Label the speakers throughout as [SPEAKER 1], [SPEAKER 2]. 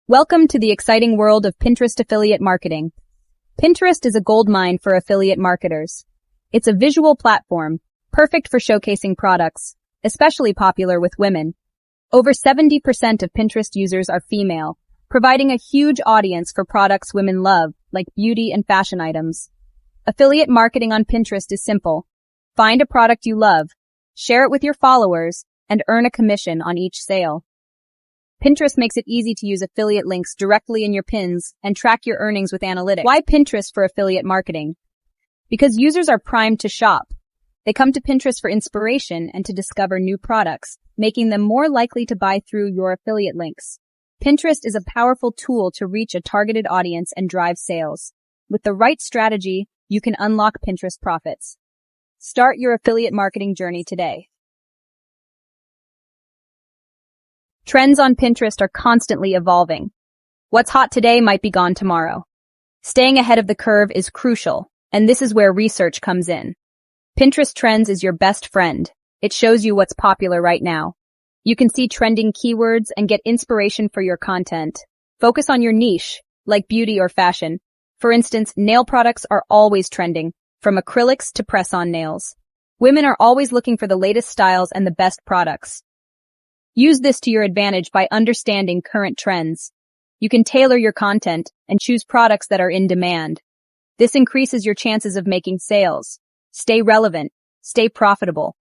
[SPEAKER 1] Welcome to the exciting world of Pinterest affiliate marketing. Pinterest is a goldmine for affiliate marketers. It's a visual platform, perfect for showcasing products, especially popular with women. Over 70% of Pinterest users are female, providing a huge audience for products women love, like beauty and fashion items. Affiliate marketing on Pinterest is simple. Find a product you love, share it with your followers, and earn a commission on each sale. Pinterest makes it easy to use affiliate links directly in your pins and track your earnings with analytics. Why Pinterest for affiliate marketing? Because users are primed to shop. They come to Pinterest for inspiration and to discover new products, making them more likely to buy through your affiliate links. Pinterest is a powerful tool to reach a targeted audience and drive sales. With the right strategy, you can unlock Pinterest profits. Start your affiliate marketing journey today. Trends on Pinterest are constantly evolving. What's hot today might be gone tomorrow. Staying ahead of the curve is crucial, and this is where research comes in. Pinterest Trends is your best friend. It shows you what's popular right now. You can see trending keywords and get inspiration for your content. Focus on your niche, like beauty or fashion. For instance, nail products are always trending, from acrylics to press-on nails. Women are always looking for the latest styles and the best products. Use this to your advantage by understanding current trends. You can tailor your content and choose products that are in demand. This increases your chances of making sales. Stay relevant. Stay profitable.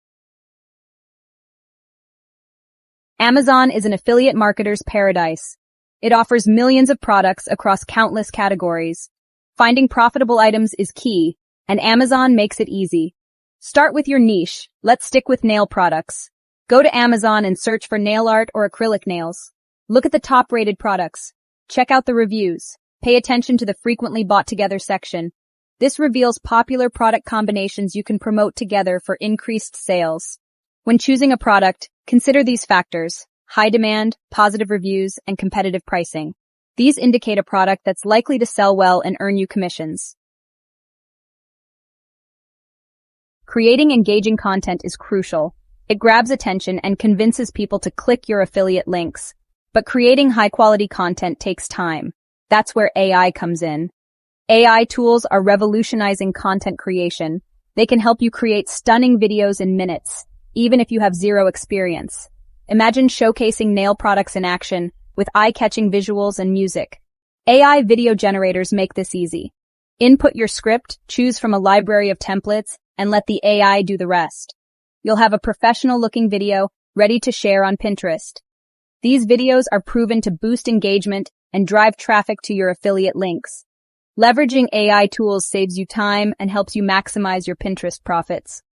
[SPEAKER 1] Amazon is an affiliate marketer's paradise. It offers millions of products across countless categories. Finding profitable items is key, and Amazon makes it easy. Start with your niche. Let's stick with nail products. Go to Amazon and search for nail art or acrylic nails. Look at the top-rated products. Check out the reviews. Pay attention to the frequently bought together section. This reveals popular product combinations you can promote together for increased sales. When choosing a product, consider these factors: high demand, positive reviews, and competitive pricing. These indicate a product that's likely to sell well and earn you commissions. Creating engaging content is crucial. It grabs attention and convinces people to click your affiliate links. But creating high-quality content takes time. That's where AI comes in. AI tools are revolutionizing content creation. They can help you create stunning videos in minutes, even if you have zero experience. Imagine showcasing nail products in action with eye-catching visuals and music. AI video generators make this easy. Input your script, choose from a library of templates, and let the AI do the rest. You'll have a professional-looking video ready to share on Pinterest. These videos are proven to boost engagement and drive traffic to your affiliate links. Leveraging AI tools saves you time and helps you maximize your Pinterest profits.